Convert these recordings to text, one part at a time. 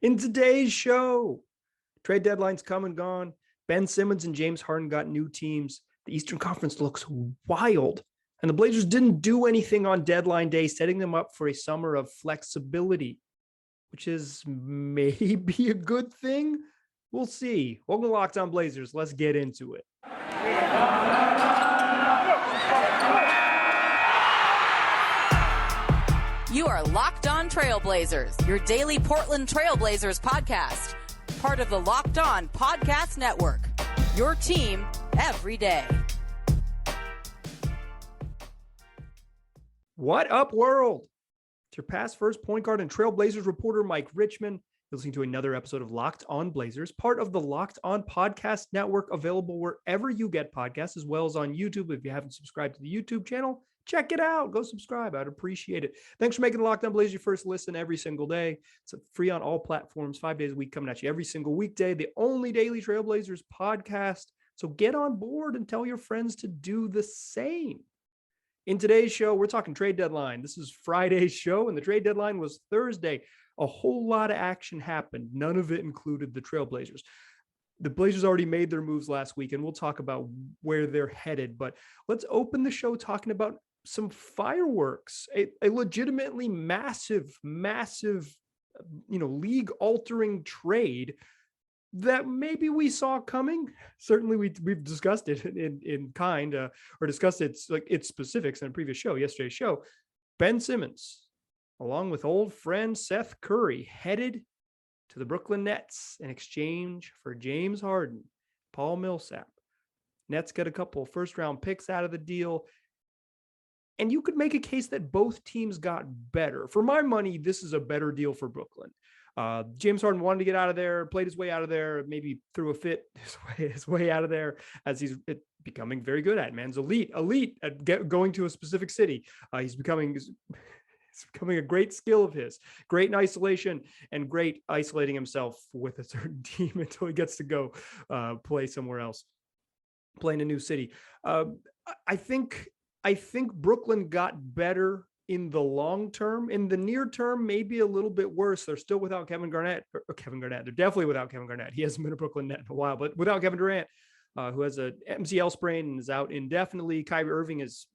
In today's show, trade deadline's come and gone. Ben Simmons and James Harden got new teams. The Eastern Conference looks wild. And the Blazers didn't do anything on deadline day, setting them up for a summer of flexibility, which is maybe a good thing. We'll see. Welcome to Locked On Blazers. Let's get into it. You are Locked On Trailblazers, your daily Portland Trailblazers podcast. Part of the Locked On Podcast Network, your team every day. What up, world? It's your past first point guard and Trailblazers reporter, Mike Richmond. You're listening to another episode of Locked On Blazers, part of the Locked On Podcast Network, available wherever you get podcasts, as well as on YouTube. If you haven't subscribed to the YouTube channel, check it out. Go subscribe. I'd appreciate it. Thanks for making the Locked On Blazers your first listen every single day. It's free on all platforms, 5 days a week, coming at you every single weekday. The only daily Trailblazers podcast. So get on board and tell your friends to do the same. In today's show, we're talking trade deadline. This is Friday's show, and the trade deadline was Thursday. A whole lot of action happened. None of it included the Trailblazers. The Blazers already made their moves last week, and we'll talk about where they're headed. But let's open the show talking about some fireworks, a legitimately massive, league-altering trade that maybe we saw coming. Certainly, we've discussed it in kind, or discussed its specifics in a previous show, yesterday's show. Ben Simmons, along with old friend Seth Curry, headed to the Brooklyn Nets in exchange for James Harden, Paul Millsap. Nets get a couple of first-round picks out of the deal. And you could make a case that both teams got better. For my money, this is a better deal for Brooklyn. James Harden wanted to get out of there, played his way out of there, maybe threw a fit his way out of there, as he's becoming very good at. Man's elite at going to a specific city. He's becoming a great skill of his, great in isolation and great isolating himself with a certain team until he gets to go play somewhere else, play in a new city. I think Brooklyn got better in the long term. In the near term, maybe a little bit worse. They're still without Kevin Garnett. They're definitely without Kevin Garnett. He hasn't been a Brooklyn Net in a while, but without Kevin Durant, who has a MCL sprain and is out indefinitely. Kyrie Irving is,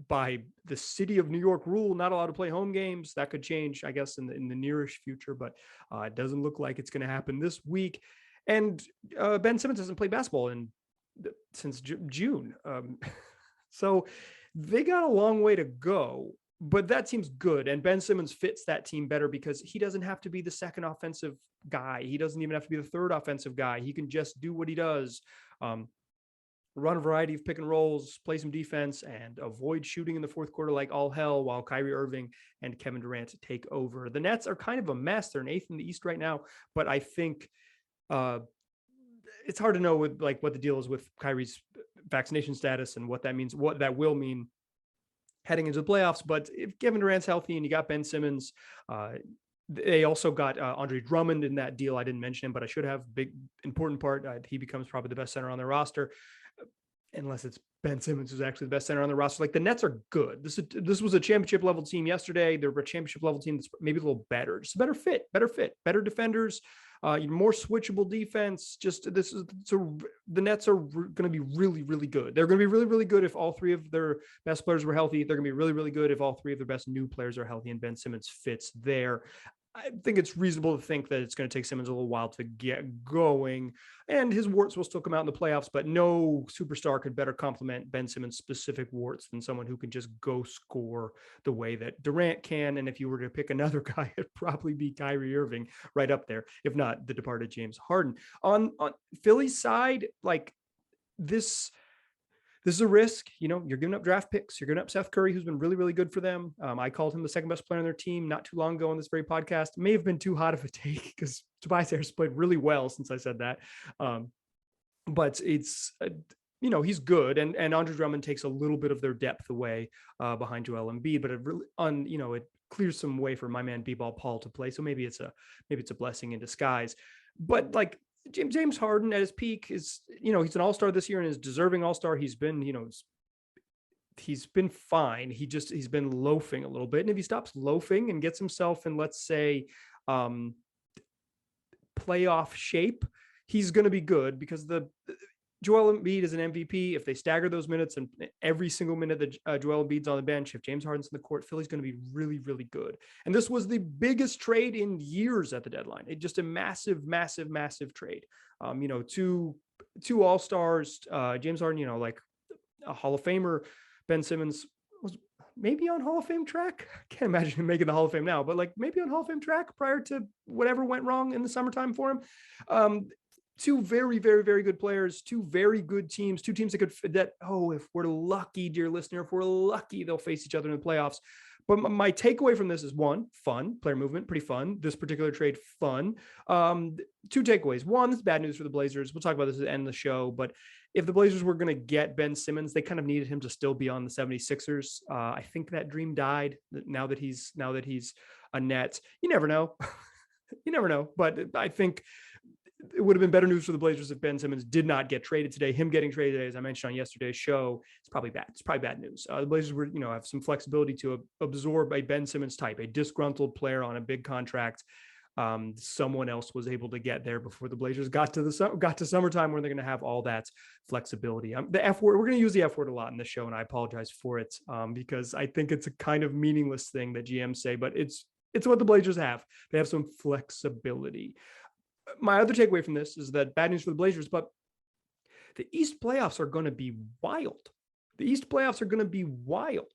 by the city of New York rule, not allowed to play home games. That could change, I guess, in the nearish future, but it doesn't look like it's going to happen this week. And Ben Simmons hasn't played basketball since June. So they got a long way to go, but that seems good. And Ben Simmons fits that team better because he doesn't have to be the second offensive guy. He doesn't even have to be the third offensive guy. He can just do what he does, run a variety of pick and rolls, play some defense, and avoid shooting in the fourth quarter like all hell while Kyrie Irving and Kevin Durant take over. The Nets are kind of a mess. They're in 8th in the East right now, but I think it's hard to know what the deal is with Kyrie's vaccination status and what that means, what that will mean heading into the playoffs. But if Kevin Durant's healthy and you got Ben Simmons, they also got Andre Drummond in that deal. I didn't mention him, but I should have. Big important part. He becomes probably the best center on their roster, unless it's Ben Simmons who's actually the best center on the roster. Like, the Nets are good. This was a championship level team yesterday. They're a championship level team that's maybe a little better, just a better fit, better defenders. More switchable defense. The Nets are going to be really, really good. They're going to be really, really good if all three of their best players were healthy. They're going to be really, really good if all three of their best new players are healthy, and Ben Simmons fits there. I think it's reasonable to think that it's going to take Simmons a little while to get going, and his warts will still come out in the playoffs, but no superstar could better complement Ben Simmons' specific warts than someone who can just go score the way that Durant can. And if you were to pick another guy, it'd probably be Kyrie Irving right up there, if not the departed James Harden. On Philly's side, this is a risk. You're giving up draft picks. You're giving up Seth Curry, who's been really, really good for them. I called him the second best player on their team not too long ago on this very podcast. It may have been too hot of a take because Tobias Harris played really well since I said that. But it's, he's good. And Andre Drummond takes a little bit of their depth away behind Joel Embiid, but it clears some way for my man B-Ball Paul to play. So maybe it's a blessing in disguise. But James Harden at his peak is, he's an all-star this year and is deserving all-star. He's been, he's been fine. He's been loafing a little bit. And if he stops loafing and gets himself in, let's say, playoff shape, he's going to be good because Joel Embiid is an MVP. If they stagger those minutes and every single minute that Joel Embiid's on the bench, if James Harden's in the court, Philly's going to be really, really good. And this was the biggest trade in years at the deadline. It just a massive, massive, massive trade. Two all-stars, James Harden, like a Hall of Famer. Ben Simmons was maybe on Hall of Fame track. I can't imagine him making the Hall of Fame now, but like maybe on Hall of Fame track prior to whatever went wrong in the summertime for him. Two very, very, very good players, two very good teams, two teams if we're lucky, dear listener, if we're lucky, they'll face each other in the playoffs. But my takeaway from this is one, fun, player movement, pretty fun. This particular trade, fun. Two takeaways. One, this is bad news for the Blazers. We'll talk about this at the end of the show, but if the Blazers were going to get Ben Simmons, they kind of needed him to still be on the 76ers. I think that dream died now that he's a Net. You never know. You never know. But I think it would have been better news for the Blazers if Ben Simmons did not get traded today. Him getting traded today, as I mentioned on yesterday's show, it's probably bad. It's probably bad news. The Blazers were, have some flexibility to absorb a Ben Simmons type, a disgruntled player on a big contract. Someone else was able to get there before the Blazers got to summertime, where they're going to have all that flexibility. The F word, we're going to use the F word a lot in the show, and I apologize for it because I think it's a kind of meaningless thing that GMs say, but it's what the Blazers have. They have some flexibility. My other takeaway from this is that bad news for the Blazers, but the East playoffs are going to be wild. The East playoffs are going to be wild.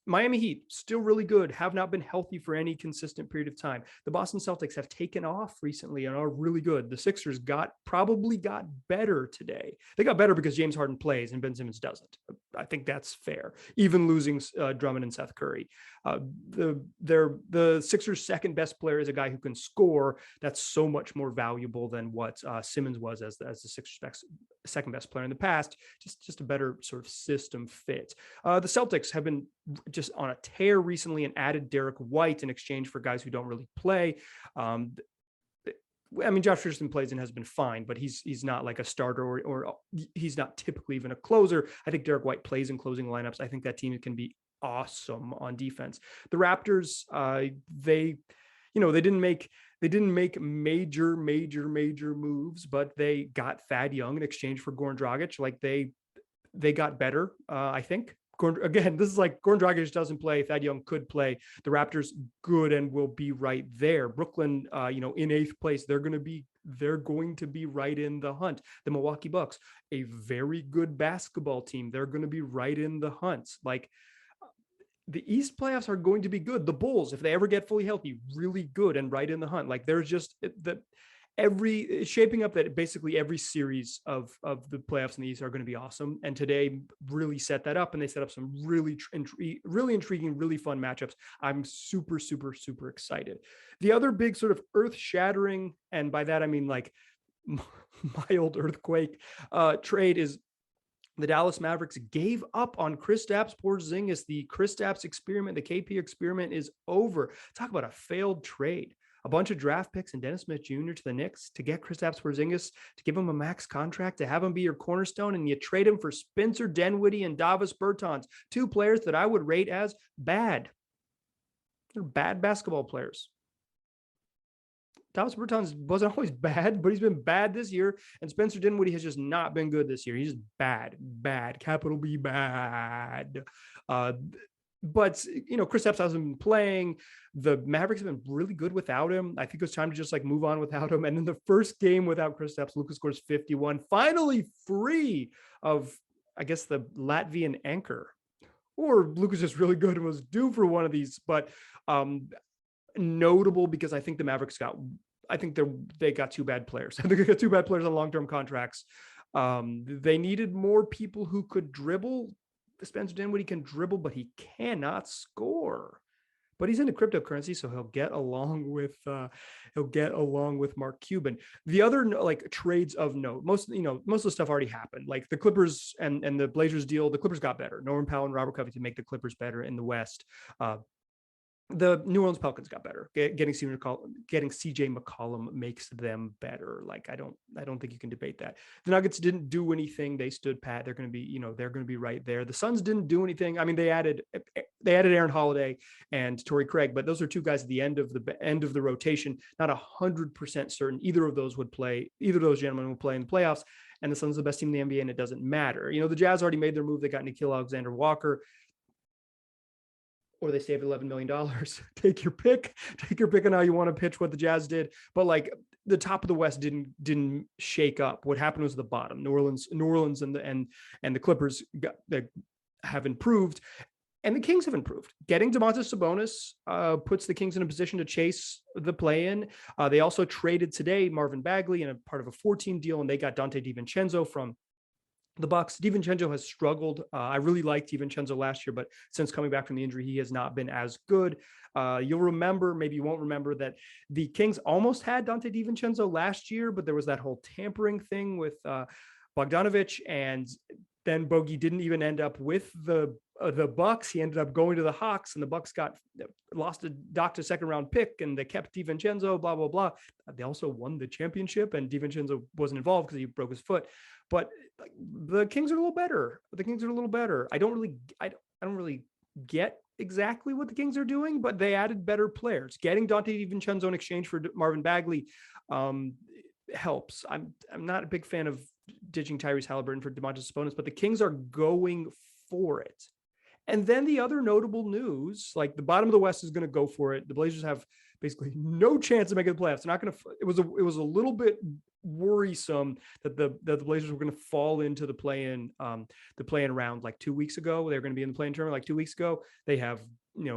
Miami Heat, still really good, have not been healthy for any consistent period of time. The Boston Celtics have taken off recently and are really good. The Sixers probably got better today. They got better because James Harden plays and Ben Simmons doesn't. I think that's fair, even losing Drummond and Seth Curry. The Sixers' second best player is a guy who can score. That's so much more valuable than what Simmons was as the Sixers' second best player in the past. Just a better sort of system fit. The Celtics have been just on a tear recently and added Derek White in exchange for guys who don't really play. Josh Richardson plays and has been fine, but he's not like a starter or he's not typically even a closer. I think Derek White plays in closing lineups. I think that team can be awesome on defense. The Raptors, they didn't make major moves, but they got Thad Young in exchange for Goran Dragic. Like they got better, I think. Again, this is like Goran Dragic doesn't play. Thad Young could play. The Raptors good and will be right there. Brooklyn, in 8th place, they're going to be right in the hunt. The Milwaukee Bucks, a very good basketball team. They're going to be right in the hunt. Like the East playoffs are going to be good. The Bulls, if they ever get fully healthy, really good and right in the hunt. Like there's just shaping up that basically every series of the playoffs in the East are going to be awesome. And today really set that up, and they set up some really intriguing, really fun matchups. I'm super, super, super excited. The other big sort of earth-shattering, and by that I mean like mild earthquake trade is the Dallas Mavericks gave up on Kristaps Porzingis. The Kristaps experiment, the KP experiment is over. Talk about a failed trade. A bunch of draft picks and Dennis Smith Jr. to the Knicks to get Kristaps Porzingis, to give him a max contract, to have him be your cornerstone, and you trade him for Spencer Dinwiddie and Davis Bertans, two players that I would rate as bad. They're bad basketball players. Davis Bertans wasn't always bad, but he's been bad this year, and Spencer Dinwiddie has just not been good this year. He's just bad, capital B, bad. But, Kristaps hasn't been playing. The Mavericks have been really good without him. I think it's time to just like move on without him. And in the first game without Kristaps, Luka scores 51, finally free of, I guess, the Latvian anchor. Or Luka's just really good and was due for one of these. But notable because I think the Mavericks they got two bad players. I think they got two bad players on long-term contracts. They needed more people who could dribble. Spencer Dinwiddie can dribble, but he cannot score. But he's into cryptocurrency, so he'll get along with Mark Cuban. The other like trades of note, most of the stuff already happened. Like the Clippers and the Blazers deal, the Clippers got better. Norman Powell and Robert Covington make the Clippers better in the West. The New Orleans Pelicans got better. Getting CJ McCollum makes them better. Like I don't think you can debate that. The Nuggets didn't do anything. They stood pat. They're going to be right there. The Suns didn't do anything. I mean, they added they added Aaron Holiday and Torrey Craig, but those are two guys at the end of the rotation. Not 100% certain either of those gentlemen would play in the playoffs. And the Suns are the best team in the NBA, and it doesn't matter. The Jazz already made their move. They got Nickeil Alexander-Walker, or they saved $11 million. Take your pick on how you want to pitch what the Jazz did. But like the top of the West didn't shake up. What happened was the bottom. New Orleans and the Clippers have improved, and the Kings have improved. Getting Domantas Sabonis puts the Kings in a position to chase the play-in. They also traded today Marvin Bagley in a part of a 14 deal, and they got Dante DiVincenzo from the Bucks. DiVincenzo has struggled. I really liked DiVincenzo last year, but since coming back from the injury, he has not been as good. You'll remember, maybe you won't remember, that the Kings almost had Dante DiVincenzo last year, but there was that whole tampering thing with Bogdanovich, and then Bogey didn't even end up with the Bucks. He ended up going to the Hawks, and the Bucks lost a docked a second round pick, and they kept DiVincenzo, blah, blah, blah. They also won the championship, and DiVincenzo wasn't involved because he broke his foot. But the Kings are a little better. I don't really get exactly what the Kings are doing, but they added better players. Getting Dante DiVincenzo in exchange for Marvin Bagley helps. I'm not a big fan of ditching Tyrese Halliburton for Domantas Sabonis, but the Kings are going for it. And then the other notable news, like the bottom of the West is going to go for it. The Blazers have basically no chance of making the playoffs. They're not going to. It was a little bit worrisome that the Blazers were going to fall into the play-in round like 2 weeks ago. They were going to be in the play-in tournament like 2 weeks ago. They have,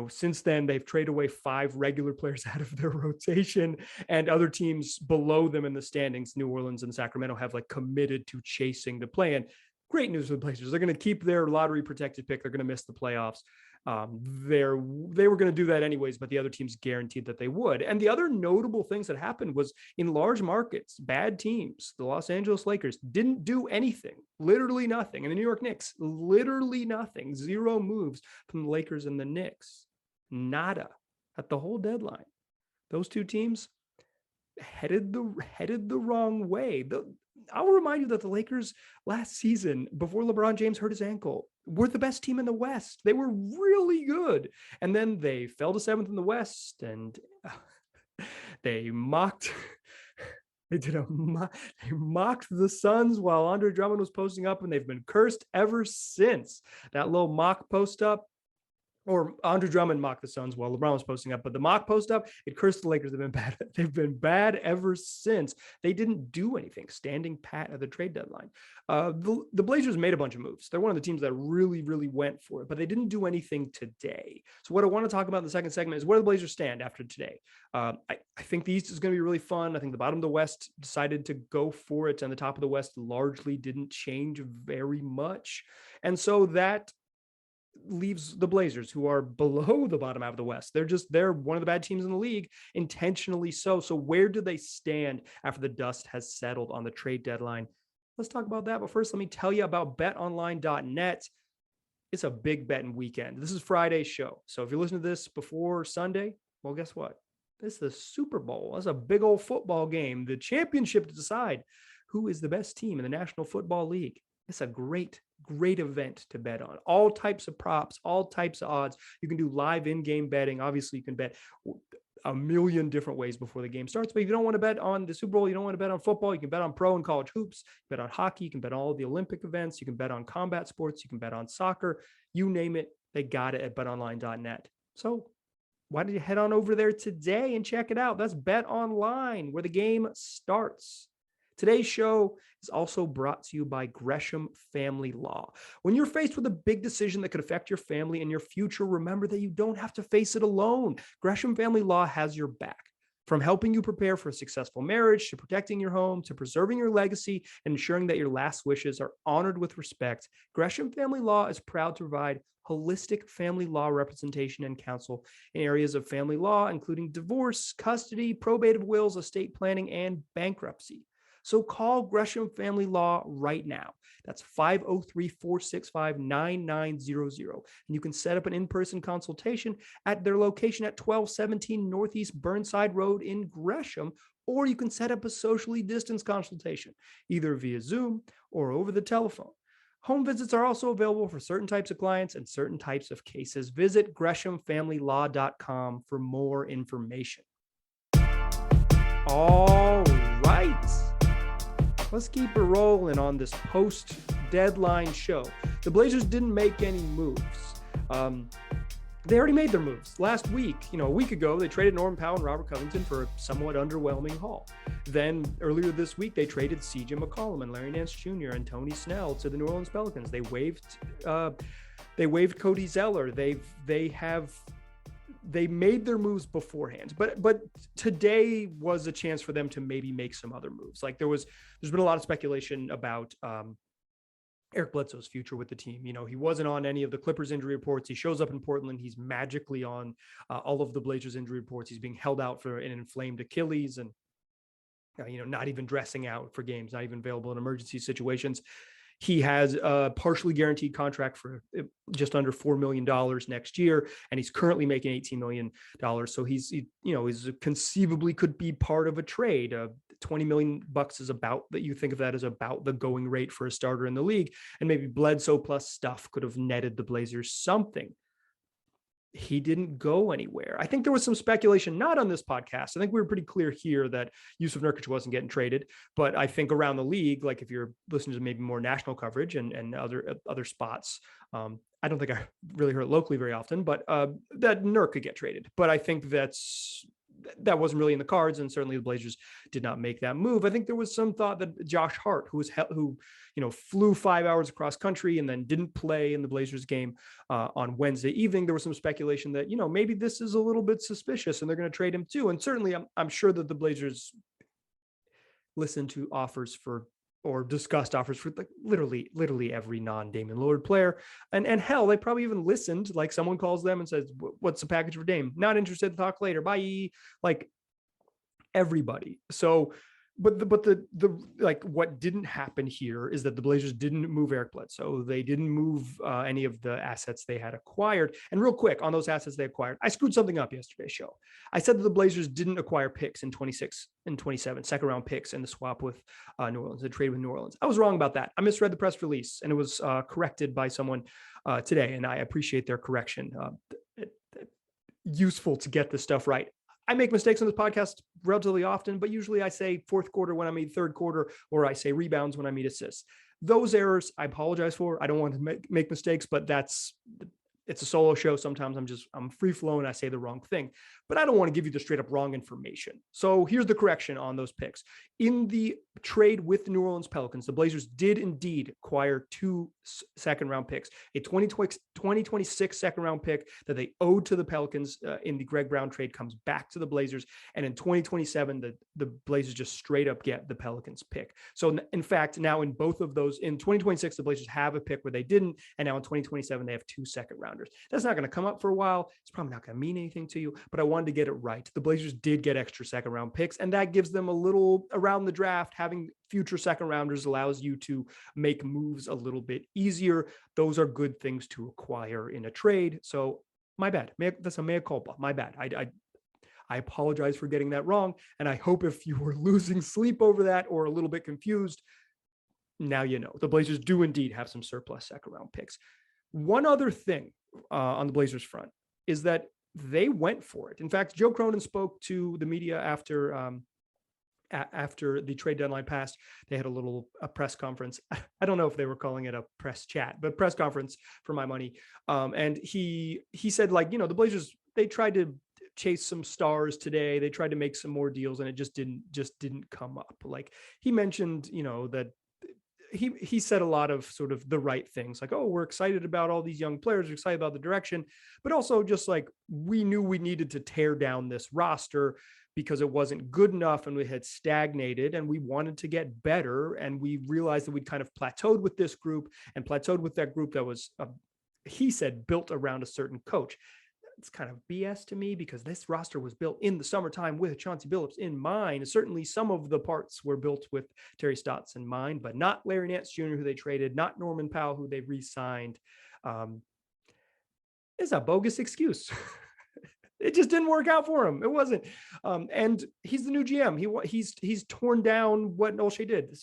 since then they've traded away 5 regular players out of their rotation, and other teams below them in the standings, New Orleans and Sacramento, have like committed to chasing the play-in. Great news for the Blazers. They're going to keep their lottery protected pick. They're going to miss the playoffs. They were going to do that anyways, but the other teams guaranteed that they would. And the other notable things that happened was in large markets, bad teams, the Los Angeles Lakers didn't do anything, literally nothing. And the New York Knicks, literally nothing, 0 moves from the Lakers and the Knicks, nada at the whole deadline. Those two teams headed the wrong way. I'll remind you that the Lakers last season, before LeBron James hurt his ankle, were the best team in the West. They were really good. And then they fell to 7th in the West, and they mocked the Suns while Andre Drummond was posting up, and they've been cursed ever since. That little mock post up, or Andre Drummond mocked the Suns while LeBron was posting up, but the mock post up, it cursed the Lakers. They've been bad. They've been bad ever since. They didn't do anything, standing pat at the trade deadline. The Blazers made a bunch of moves. They're one of the teams that really, really went for it, but they didn't do anything today. So what I want to talk about in the second segment is where the Blazers stand after today. I think the East is going to be really fun. I think the bottom of the West decided to go for it, and the top of the West largely didn't change very much. And so that leaves the Blazers, who are below the bottom half of the West. They're one of the bad teams in the league, intentionally so. So where do they stand after the dust has settled on the trade deadline? Let's talk about that. But first, let me tell you about betonline.net. It's a big betting weekend. This is Friday's show. So if you're listening to this before Sunday, well, guess what? This is the Super Bowl. That's a big old football game, the championship to decide who is the best team in the National Football League. It's a great event to bet on. All types of props, all types of odds. You can do live in-game betting. Obviously, you can bet a million different ways before the game starts. But if you don't want to bet on the Super Bowl, you don't want to bet on football, you can bet on pro and college hoops, you bet on hockey, you can bet on all the Olympic events, you can bet on combat sports, you can bet on soccer, you name it, they got it at betonline.net. So why don't you head on over there today and check it out? That's BetOnline, where the game starts. Today's show is also brought to you by Gresham Family Law. When you're faced with a big decision that could affect your family and your future, remember that you don't have to face it alone. Gresham Family Law has your back. From helping you prepare for a successful marriage, to protecting your home, to preserving your legacy, and ensuring that your last wishes are honored with respect, Gresham Family Law is proud to provide holistic family law representation and counsel in areas of family law, including divorce, custody, probate of wills, estate planning, and bankruptcy. So call Gresham Family Law right now. That's 503-465-9900. And you can set up an in-person consultation at their location at 1217 Northeast Burnside Road in Gresham, or you can set up a socially distanced consultation, either via Zoom or over the telephone. Home visits are also available for certain types of clients and certain types of cases. Visit GreshamFamilyLaw.com for more information. All right. Let's keep it rolling on this post-deadline show. The Blazers didn't make any moves. They already made their moves. Last week, a week ago, they traded Norman Powell and Robert Covington for a somewhat underwhelming haul. Then earlier this week, they traded CJ McCollum and Larry Nance Jr. and Tony Snell to the New Orleans Pelicans. They waived Cody Zeller. They made their moves beforehand, but today was a chance for them to maybe make some other moves. Like there's been a lot of speculation about Eric Bledsoe's future with the team. He wasn't on any of the Clippers injury reports. He shows up in Portland. He's magically on all of the Blazers injury reports. He's being held out for an inflamed Achilles and, not even dressing out for games, not even available in emergency situations. He has a partially guaranteed contract for just under $4 million next year, and he's currently making $18 million. So he's conceivably could be part of a trade. $20 million is about that. You think of that as about the going rate for a starter in the league, and maybe Bledsoe plus stuff could have netted the Blazers something. He didn't go anywhere. I think there was some speculation, not on this podcast. I think we were pretty clear here that Yusuf Nurkic wasn't getting traded, but I think around the league, like if you're listening to maybe more national coverage and other spots, I don't think I really heard it locally very often, but that Nurk could get traded. But I think that wasn't really in the cards, and certainly the Blazers did not make that move. I think there was some thought that Josh Hart, who flew 5 hours across country and then didn't play in the Blazers game on Wednesday evening, there was some speculation that maybe this is a little bit suspicious and they're going to trade him too. And certainly I'm sure that the Blazers listened to offers for or discussed offers for like literally every non-Damian Lillard player. And hell, they probably even listened, like someone calls them and says, what's the package for Dame? Not interested to talk later. Bye. Like everybody. So, but the like what didn't happen here is that the Blazers didn't move Eric Bledsoe. They didn't move any of the assets they had acquired. And real quick on those assets they acquired, I screwed something up yesterday's show. I said that the Blazers didn't acquire picks in 26 and 27, second round picks in the swap with New Orleans, the trade with New Orleans. I was wrong about that. I misread the press release and it was corrected by someone today. And I appreciate their correction. Useful to get this stuff right. I make mistakes on this podcast relatively often, but usually I say fourth quarter when I mean third quarter, or I say rebounds when I mean assists. Those errors, I apologize for. I don't want to make mistakes, but it's a solo show. Sometimes I'm free flowing. I say the wrong thing, but I don't want to give you the straight up wrong information. So here's the correction on those picks. In the trade with the New Orleans Pelicans, the Blazers did indeed acquire 2 second round picks, a 2026 second round pick that they owed to the Pelicans in the Greg Brown trade comes back to the Blazers. And in 2027, the Blazers just straight up get the Pelicans pick. So in fact, now in both of those, in 2026, the Blazers have a pick where they didn't. And now in 2027, they have 2 second rounders. That's not going to come up for a while. It's probably not going to mean anything to you, but I wanted to get it right. The Blazers did get extra second round picks, and that gives them a little around the draft. Having future second rounders allows you to make moves a little bit easier. Those are good things to acquire in a trade. So my bad. That's a mea culpa. My bad. I apologize for getting that wrong. And I hope if you were losing sleep over that or a little bit confused, now you know. The Blazers do indeed have some surplus second round picks. One other thing on the Blazers front is that they went for it. In fact, Joe Cronin spoke to the media after the trade deadline passed. They had a press conference. I don't know if they were calling it a press chat, but press conference for my money. And he said, like, the Blazers, they tried to chase some stars today. They tried to make some more deals and it just didn't come up. Like he mentioned, that he said a lot of sort of the right things, like, oh, we're excited about all these young players, we're excited about the direction, but also just like we knew we needed to tear down this roster because it wasn't good enough and we had stagnated and we wanted to get better. And we realized that we'd kind of plateaued with this group and plateaued with that group that was, he said, built around a certain coach. It's kind of BS to me because this roster was built in the summertime with Chauncey Billups in mind. Certainly some of the parts were built with Terry Stotts in mind, but not Larry Nance Jr., who they traded, not Norman Powell, who they re-signed. It's a bogus excuse. It just didn't work out for him. It wasn't. And he's the new GM. He's torn down what Olshey did.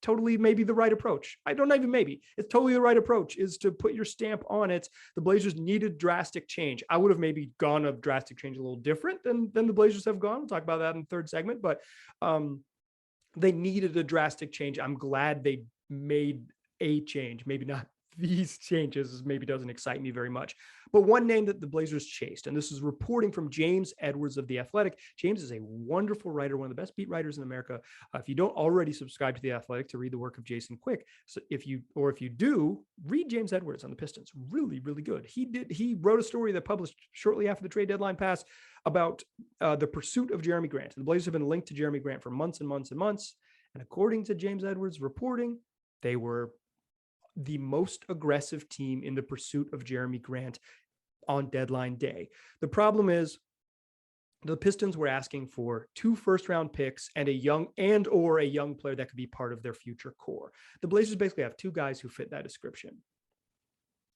totally maybe the right approach. I don't even maybe. It's totally the right approach is to put your stamp on it. The Blazers needed drastic change. I would have maybe gone a drastic change a little different than the Blazers have gone. We'll talk about that in the third segment, but they needed a drastic change. I'm glad they made a change, maybe not these changes, maybe doesn't excite me very much. But one name that the Blazers chased, and this is reporting from James Edwards of The Athletic. James is a wonderful writer, one of the best beat writers in America. If you don't already subscribe to The Athletic to read the work of Jason Quick, so if you do, read James Edwards on the Pistons. Really, really good. He wrote a story that published shortly after the trade deadline passed about the pursuit of Jerami Grant. The Blazers have been linked to Jerami Grant for months and months and months. And according to James Edwards' reporting, they were the most aggressive team in the pursuit of Jerami Grant on deadline day. The problem is the Pistons were asking for 2 first-round picks and a young player that could be part of their future core. The Blazers basically have 2 guys who fit that description: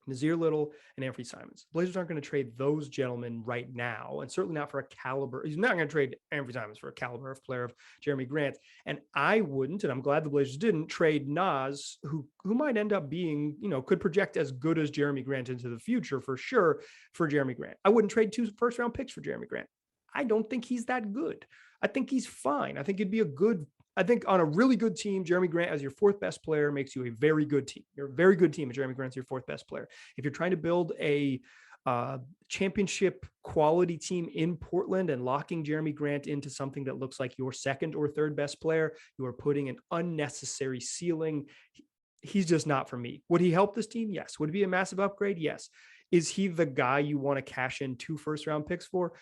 Nazir Little and Anthony Simons. Blazers aren't going to trade those gentlemen right now, and certainly not for a caliber. He's not going to trade Anthony Simons for a caliber of player of Jerami Grant. And I wouldn't, and I'm glad the Blazers didn't, trade Naz, who might end up being, could project as good as Jerami Grant into the future for sure, for Jerami Grant. I wouldn't trade 2 first-round picks for Jerami Grant. I don't think he's that good. I think he's fine. I think it'd be I think on a really good team, Jerami Grant as your 4th best player makes you a very good team. You're a very good team if Jerami Grant's your 4th best player. If you're trying to build a championship quality team in Portland and locking Jerami Grant into something that looks like your 2nd or 3rd best player, you are putting an unnecessary ceiling. He's just not for me. Would he help this team? Yes. Would it be a massive upgrade? Yes. Is he the guy you want to cash in 2 first-round picks for?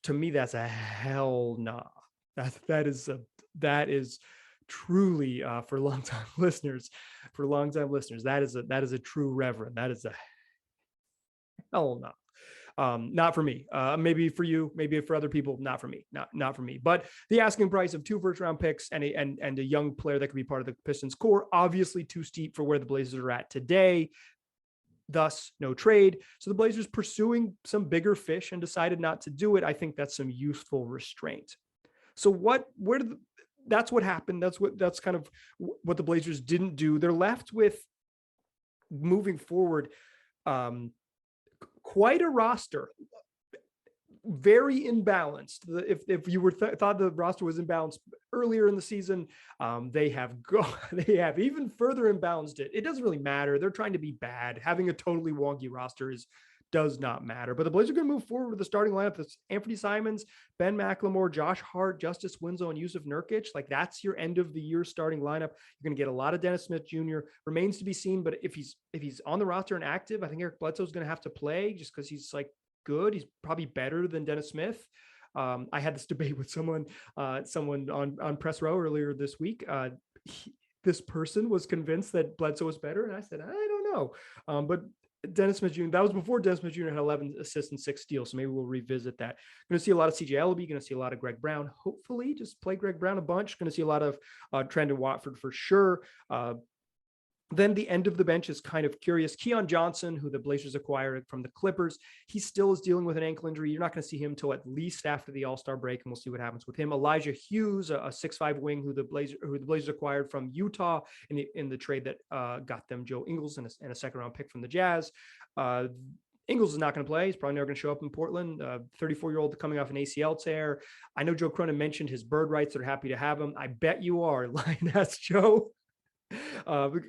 To me, that's a hell no. That is truly for longtime listeners. That is a true reverend. That is a hell no. Not for me. Maybe for you, maybe for other people. Not for me. Not for me. But the asking price of 2 first-round picks and a young player that could be part of the Pistons core, obviously too steep for where the Blazers are at today. Thus, no trade. So the Blazers pursuing some bigger fish and decided not to do it. I think that's some useful restraint. So that's what happened. That's kind of what the Blazers didn't do. They're left with, moving forward, quite a roster. Very imbalanced. If you were thought the roster was imbalanced earlier in the season, they have even further imbalanced it. It doesn't really matter. They're trying to be bad. Having a totally wonky roster does not matter. But the Blazers are going to move forward with the starting lineup. That's Anthony Simons, Ben McLemore, Josh Hart, Justice Winslow, and Yusuf Nurkic. Like, that's your end of the year starting lineup. You're going to get a lot of Dennis Smith Jr. Remains to be seen, but if he's on the roster and active, I think Eric Bledsoe is going to have to play just because he's good. He's probably better than Dennis Smith. I had this debate with someone on Press Row earlier this week. This person was convinced that Bledsoe was better, and I said, I don't know. But Dennis Smith Jr., that was before Dennis Smith Jr. had 11 assists and 6 steals, so maybe we'll revisit that. Going to see a lot of CJ Ellaby, going to see a lot of Greg Brown. Hopefully, just play Greg Brown a bunch. Going to see a lot of Trendon Watford for sure. Then the end of the bench is kind of curious. Keon Johnson, who the Blazers acquired from the Clippers, he still is dealing with an ankle injury. You're not going to see him till at least after the All-Star break, and we'll see what happens with him. Elijah Hughes, a 6'5" wing who the Blazers acquired from Utah in the trade that got them Joe Ingles and a second-round pick from the Jazz. Ingles is not going to play. He's probably never going to show up in Portland. 34-year-old coming off an ACL tear. I know Joe Cronin mentioned his bird rights. They're happy to have him. I bet you are. Lioness Joe.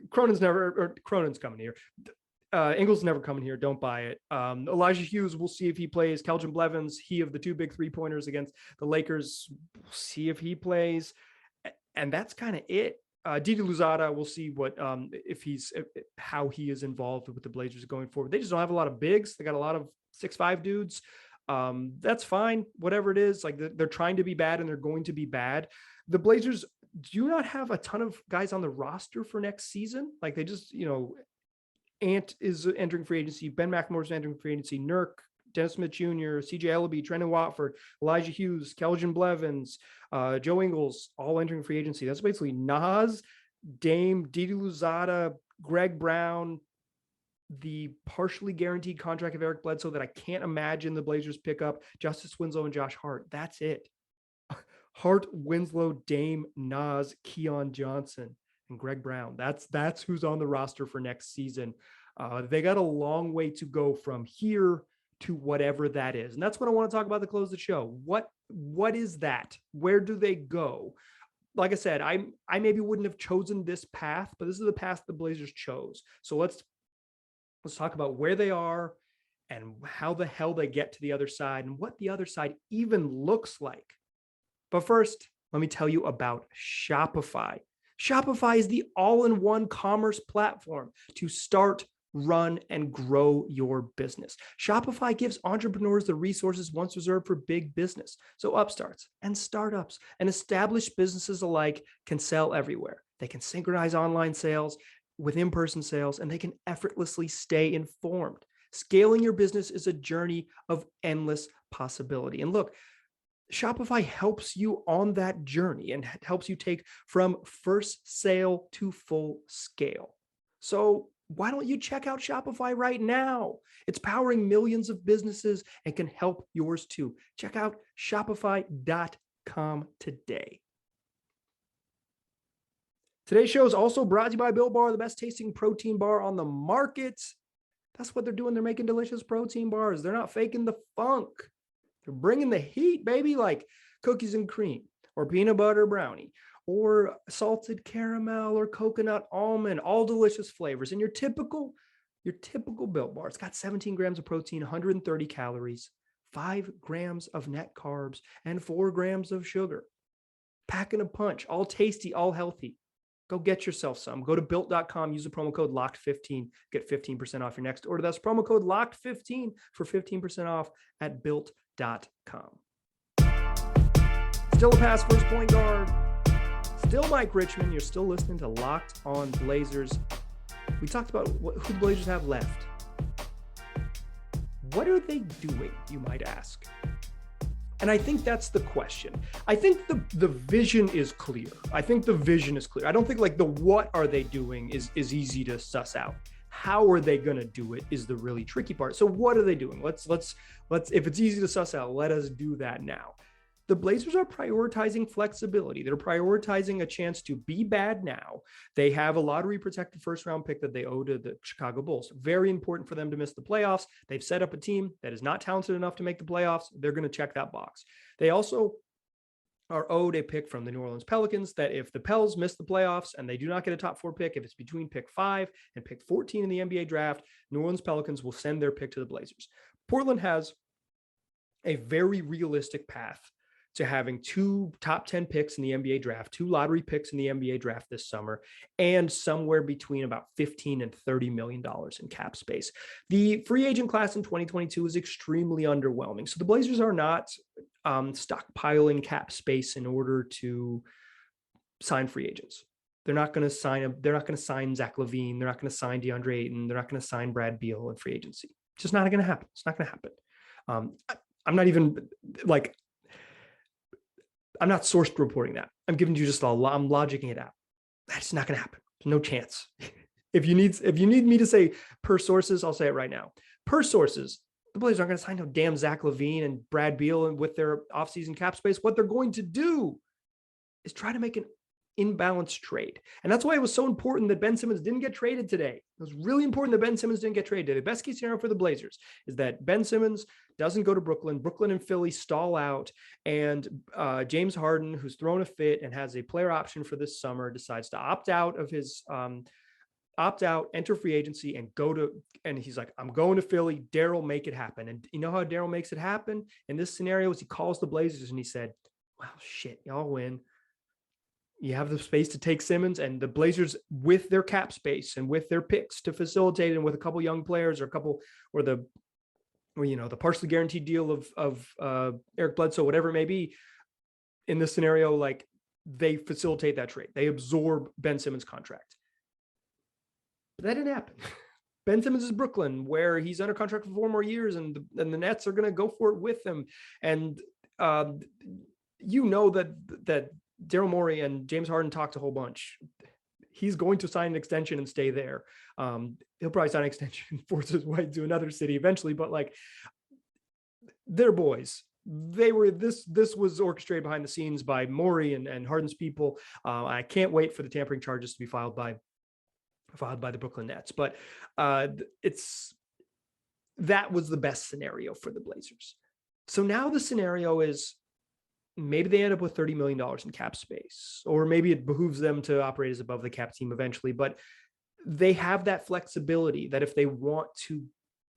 Cronin's coming here. Ingles never coming here. Don't buy it. Elijah Hughes, we'll see if he plays. Keljin Blevins, he of the 2 big 3-pointers against the Lakers, we'll see if he plays. And that's kind of it. Didi Louzada, we'll see how he is involved with the Blazers going forward. They just don't have a lot of bigs. They got a lot of 6'5" dudes. That's fine. Whatever it is, they're trying to be bad and they're going to be bad. The Blazers do not have a ton of guys on the roster for next season. They just, Ant is entering free agency. Ben McLemore is entering free agency. Nurk, Dennis Smith Jr., CJ Ellaby, Trendon Watford, Elijah Hughes, Keljin Blevins, Joe Ingles, all entering free agency. That's basically Naz, Dame, Didi Louzada, Greg Brown, the partially guaranteed contract of Eric Bledsoe that I can't imagine the Blazers pick up, Justice Winslow and Josh Hart. That's it. Hart, Winslow, Dame, Naz, Keon Johnson. and Greg Brown. That's who's on the roster for next season. They got a long way to go from here to whatever that is. And that's what I want to talk about to close the show. What is that? Where do they go? Like I said, I maybe wouldn't have chosen this path, but this is the path the Blazers chose. So let's talk about where they are and how the hell they get to the other side and what the other side even looks like. But first, let me tell you about Shopify. Shopify is the all-in-one commerce platform to start, run, and grow your business. Shopify gives entrepreneurs the resources once reserved for big business. So upstarts and startups and established businesses alike can sell everywhere. They can synchronize online sales with in-person sales, and they can effortlessly stay informed. Scaling your business is a journey of endless possibility. And look, Shopify helps you on that journey and helps you take from first sale to full scale. So why don't you check out Shopify right now? It's powering millions of businesses and can help yours too. Check out shopify.com today. Today's show is also brought to you by Built Bar, the best tasting protein bar on the market. That's what they're doing. They're making delicious protein bars. They're not faking the funk. They're bringing the heat, baby, like cookies and cream or peanut butter brownie or salted caramel or coconut almond, all delicious flavors. And your typical Built Bar, it's got 17 grams of protein, 130 calories, 5 grams of net carbs, and 4 grams of sugar. Packing a punch, all tasty, all healthy. Go get yourself some. Go to built.com, use the promo code LOCKED15, get 15% off your next order. That's promo code LOCKED15 for 15% off at built.com. Still a pass first point guard. Still Mike Richmond. You're still listening to Locked On Blazers. We talked about who the Blazers have left. What are they doing, you might ask? And I think that's the question. I think the vision is clear. I don't think like the what are they doing is easy to suss out. How are they going to do it is the really tricky part. So what are they doing? Let's if it's easy to suss out, let us do that now. The Blazers are prioritizing flexibility. They're prioritizing a chance to be bad now. They have a lottery protected first round pick that they owe to the Chicago Bulls. Very important for them to miss the playoffs. They've set up a team that is not talented enough to make the playoffs. They're going to check that box. They also are owed a pick from the New Orleans Pelicans that if the Pels miss the playoffs and they do not get a top 4 pick, if it's between pick 5 and pick 14 in the NBA draft, New Orleans Pelicans will send their pick to the Blazers. Portland has a very realistic path to having 2 top 10 picks in the NBA draft, 2 lottery picks in the NBA draft this summer, and somewhere between about $15 and $30 million in cap space. The free agent class in 2022 is extremely underwhelming. So the Blazers are not stockpiling cap space in order to sign free agents. They're not going to sign Zach LaVine. They're not going to sign DeAndre Ayton. They're not going to sign Brad Beal in free agency. It's just not going to happen. It's not going to happen. I'm not even like, I'm not sourced reporting that. I'm giving you just I'm logicking it out. That's not going to happen. There's no chance. If you need me to say per sources, I'll say it right now. Per sources, the Blazers aren't going to sign no damn Zach LaVine and Brad Beal and with their offseason cap space. What they're going to do is try to make an imbalanced trade. And that's why it was so important that Ben Simmons didn't get traded today. It was really important that Ben Simmons didn't get traded today. The best case scenario for the Blazers is that Ben Simmons doesn't go to Brooklyn. Brooklyn and Philly stall out, and James Harden, who's thrown a fit and has a player option for this summer, decides to opt out, enter free agency, and he's like, I'm going to Philly. Daryl, make it happen. And you know how Daryl makes it happen in this scenario is he calls the Blazers and he said, wow, shit, y'all win. You have the space to take Simmons, and the Blazers with their cap space and with their picks to facilitate, and with a couple young players or the partially guaranteed deal of Eric Bledsoe, whatever it may be, in this scenario, like they facilitate that trade. They absorb Ben Simmons' contract. But that didn't happen. Ben Simmons is Brooklyn, where he's under contract for 4 more years, and the Nets are going to go for it with him. And that Daryl Morey and James Harden talked a whole bunch. He's going to sign an extension and stay there. He'll probably sign an extension and force his way to another city eventually, but like they're boys. this was orchestrated behind the scenes by Morey and Harden's people. I can't wait for the tampering charges to be filed by the Brooklyn Nets. But that was the best scenario for the Blazers. So now the scenario is maybe they end up with $30 million in cap space, or maybe it behooves them to operate as above the cap team eventually, but they have that flexibility that if they want to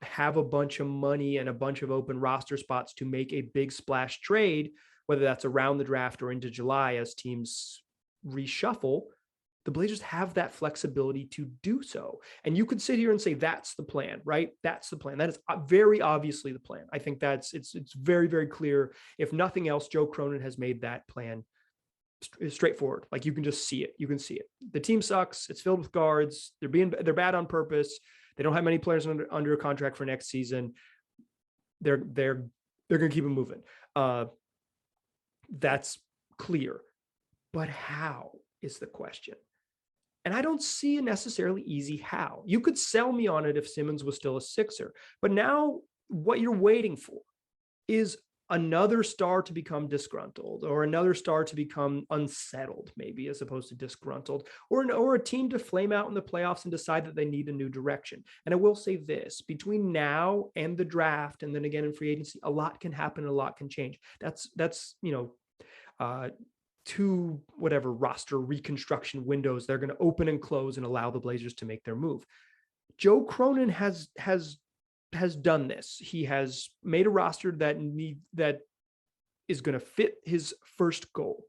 have a bunch of money and a bunch of open roster spots to make a big splash trade, whether that's around the draft or into July as teams reshuffle, the Blazers have that flexibility to do so. And you could sit here and say, that's the plan, right? That's the plan. That is very obviously the plan. I think it's very, very clear. If nothing else, Joe Cronin has made that plan straightforward. Like, you can just see it. You can see it. The team sucks. It's filled with guards. They're bad on purpose. They don't have many players under a contract for next season. They're going to keep it moving. That's clear. But how is the question? And I don't see a necessarily easy how. You could sell me on it if Simmons was still a Sixer. But now what you're waiting for is another star to become disgruntled, or another star to become unsettled, maybe, as opposed to disgruntled, or a team to flame out in the playoffs and decide that they need a new direction. And I will say this, between now and the draft, and then again in free agency, a lot can happen, a lot can change. That's two whatever roster reconstruction windows they're going to open and close and allow the Blazers to make their move. Joe Cronin has done this. He has made a roster that is going to fit his first goal,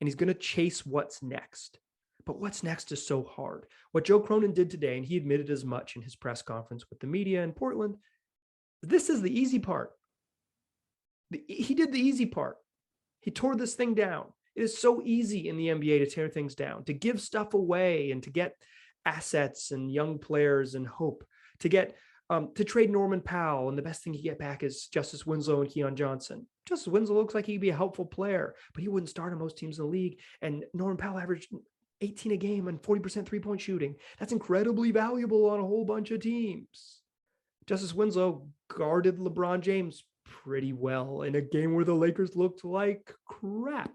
and he's going to chase what's next. But what's next is so hard. What Joe Cronin did today, and he admitted as much in his press conference with the media in Portland, this is the easy part. He did the easy part. He tore this thing down. It is so easy in the NBA to tear things down, to give stuff away and to get assets and young players and hope, to trade Norman Powell. And the best thing you get back is Justice Winslow and Keon Johnson. Justice Winslow looks like he'd be a helpful player, but he wouldn't start on most teams in the league. And Norman Powell averaged 18 a game and 40% three-point shooting. That's incredibly valuable on a whole bunch of teams. Justice Winslow guarded LeBron James pretty well in a game where the Lakers looked like crap.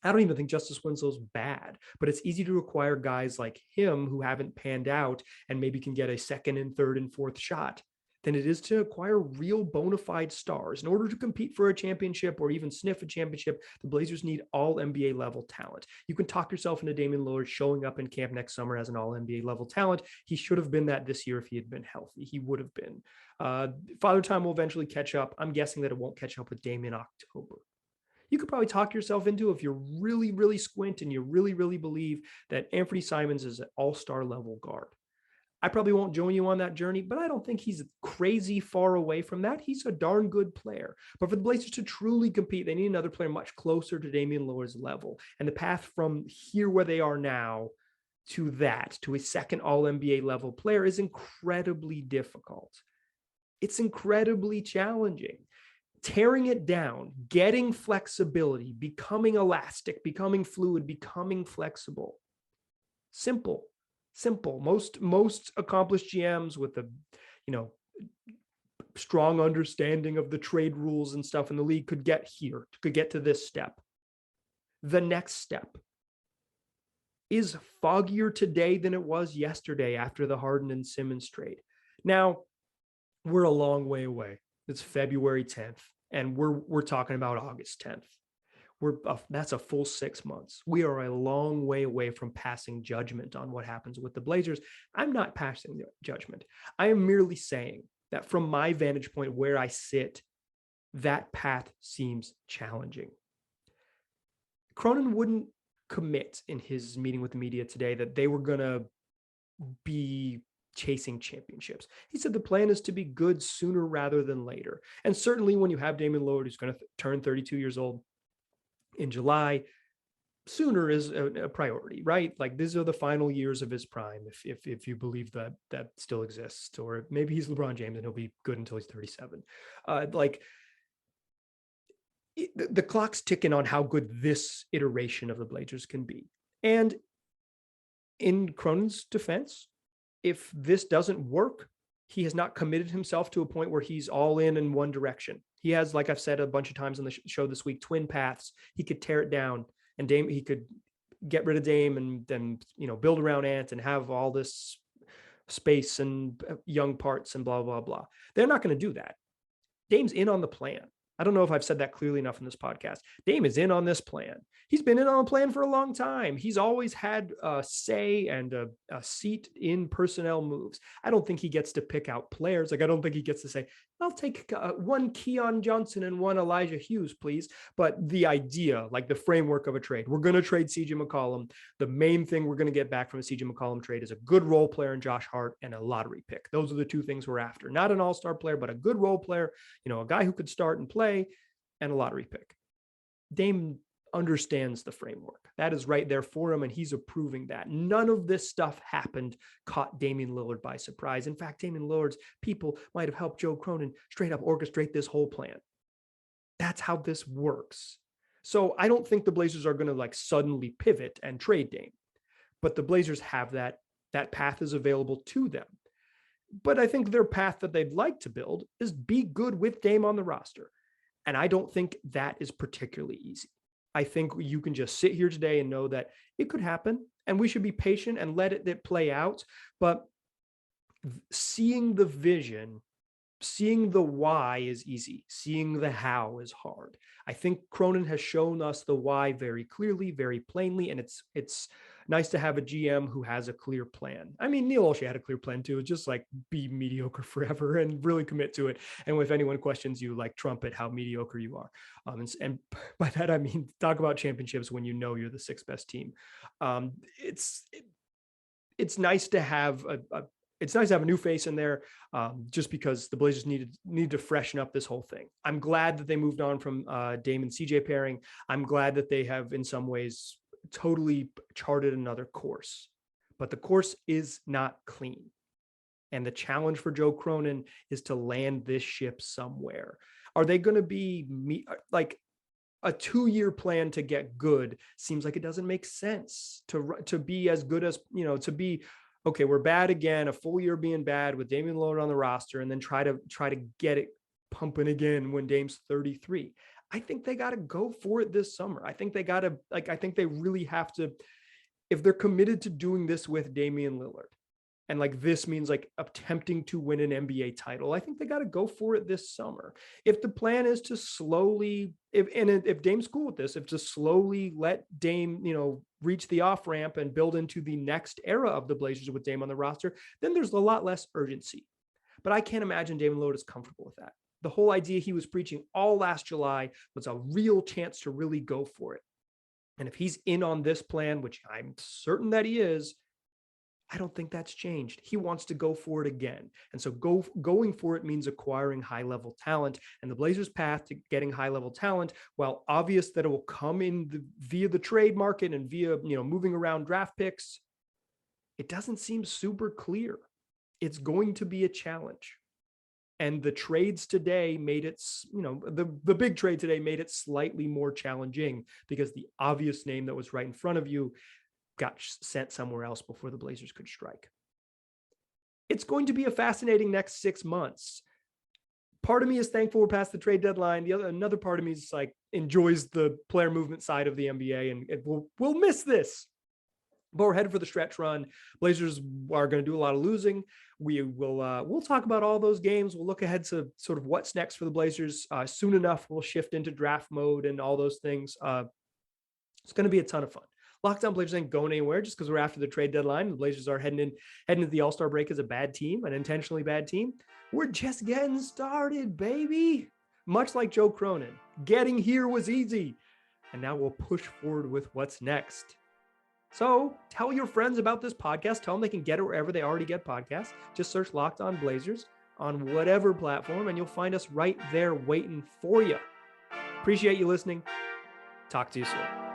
I don't even think Justice Winslow's bad, but it's easy to acquire guys like him who haven't panned out and maybe can get a second and third and fourth shot than it is to acquire real bona fide stars. In order to compete for a championship or even sniff a championship, the Blazers need all NBA level talent. You can talk yourself into Damian Lillard showing up in camp next summer as an all NBA level talent. He should have been that this year if he had been healthy. He would have been. Father Time will eventually catch up. I'm guessing that it won't catch up with Damian in October. You could probably talk yourself into, if you're really, really squint and you really, really believe that Anthony Simons is an all-star level guard. I probably won't join you on that journey, but I don't think he's crazy far away from that. He's a darn good player. But for the Blazers to truly compete, they need another player much closer to Damian Lillard's level. And the path from here where they are now to a second all-NBA level player is incredibly difficult. It's incredibly challenging. Tearing it down, getting flexibility, becoming elastic, becoming fluid, becoming flexible. Simple. Most accomplished GMs with a, strong understanding of the trade rules and stuff in the league could get to this step. The next step is foggier today than it was yesterday after the Harden and Simmons trade. Now, we're a long way away. It's February 10th, and we're talking about August 10th. That's a full 6 months. We are a long way away from passing judgment on what happens with the Blazers. I'm not passing judgment. I am merely saying that from my vantage point where I sit, that path seems challenging. Cronin wouldn't commit in his meeting with the media today that they were going to be chasing championships. He said the plan is to be good sooner rather than later. And certainly when you have Damian Lillard, who's going to turn 32 years old in July, sooner is a priority, right? Like, these are the final years of his prime, if you believe that still exists, or maybe he's LeBron James and he'll be good until he's 37. The clock's ticking on how good this iteration of the Blazers can be. And in Cronin's defense, if this doesn't work, he has not committed himself to a point where he's all in one direction. He has, like I've said a bunch of times on the show this week, twin paths. He could tear it down, and he could get rid of Dame and then, build around Ant and have all this space and young parts and blah, blah, blah. They're not going to do that. Dame's in on the plan. I don't know if I've said that clearly enough in this podcast. Dame is in on this plan. He's been in on the plan for a long time. He's always had a say and a seat in personnel moves. I don't think he gets to pick out players. Like, I don't think he gets to say, I'll take one Keon Johnson and one Elijah Hughes, please. But the idea, like the framework of a trade, we're going to trade CJ McCollum. The main thing we're going to get back from a CJ McCollum trade is a good role player in Josh Hart and a lottery pick. Those are the two things we're after. Not an all-star player, but a good role player, a guy who could start and play, and a lottery pick. Dame understands the framework. That is right there for him, and he's approving that. None of this stuff caught Damian Lillard by surprise. In fact, Damian Lillard's people might have helped Joe Cronin straight up orchestrate this whole plan. That's how this works. So I don't think the Blazers are going to suddenly pivot and trade Dame, but the Blazers have that path is available to them. But I think their path that they'd like to build is be good with Dame on the roster. And I don't think that is particularly easy. I think you can just sit here today and know that it could happen, and we should be patient and let it play out. But seeing the vision, seeing the why is easy. Seeing the how is hard. I think Cronin has shown us the why very clearly, very plainly, and it's nice to have a GM who has a clear plan. I mean, Neil Olshey had a clear plan too. It's just be mediocre forever and really commit to it. And if anyone questions you, trumpet how mediocre you are. And by that, I mean, talk about championships when you're the sixth best team. It's nice to have it's nice to have a new face in there, just because the Blazers need to freshen up this whole thing. I'm glad that they moved on from Dame and CJ pairing. I'm glad that they have, in some ways, totally charted another course, but the course is not clean. And the challenge for Joe Cronin is to land this ship somewhere. Are they going to be a 2-year plan to get good? Seems like it doesn't make sense to be as good as, to be, okay, we're bad again, a full year being bad with Damian Lillard on the roster, and then try to get it pumping again when Dame's 33. I think they got to go for it this summer. I think they got to, I think they really have to, if they're committed to doing this with Damian Lillard, and this means attempting to win an NBA title, I think they got to go for it this summer. If the plan is to slowly, if Dame's cool with this, if to slowly let Dame, reach the off ramp and build into the next era of the Blazers with Dame on the roster, then there's a lot less urgency. But I can't imagine Damian Lillard is comfortable with that. The whole idea he was preaching all last July was a real chance to really go for it. And if he's in on this plan, which I'm certain that he is, I don't think that's changed. He wants to go for it again. And so going for it means acquiring high-level talent. And the Blazers' path to getting high-level talent, while obvious that it will come via the trade market and via, moving around draft picks, it doesn't seem super clear. It's going to be a challenge. And the trades today made it, the big trade today made it slightly more challenging because the obvious name that was right in front of you got sent somewhere else before the Blazers could strike. It's going to be a fascinating next 6 months. Part of me is thankful we're past the trade deadline. Another part of me is enjoys the player movement side of the NBA, and we'll miss this. But we're headed for the stretch run. Blazers are going to do a lot of losing. We'll talk about all those games. We'll look ahead to sort of what's next for the Blazers. Soon enough, we'll shift into draft mode and all those things. It's going to be a ton of fun. Locked On Blazers ain't going anywhere just because we're after the trade deadline. The Blazers are heading into the All-Star break as a bad team, an intentionally bad team. We're just getting started, baby. Much like Joe Cronin, getting here was easy. And now we'll push forward with what's next. So tell your friends about this podcast. Tell them they can get it wherever they already get podcasts. Just search Locked On Blazers on whatever platform, and you'll find us right there waiting for you. Appreciate you listening. Talk to you soon.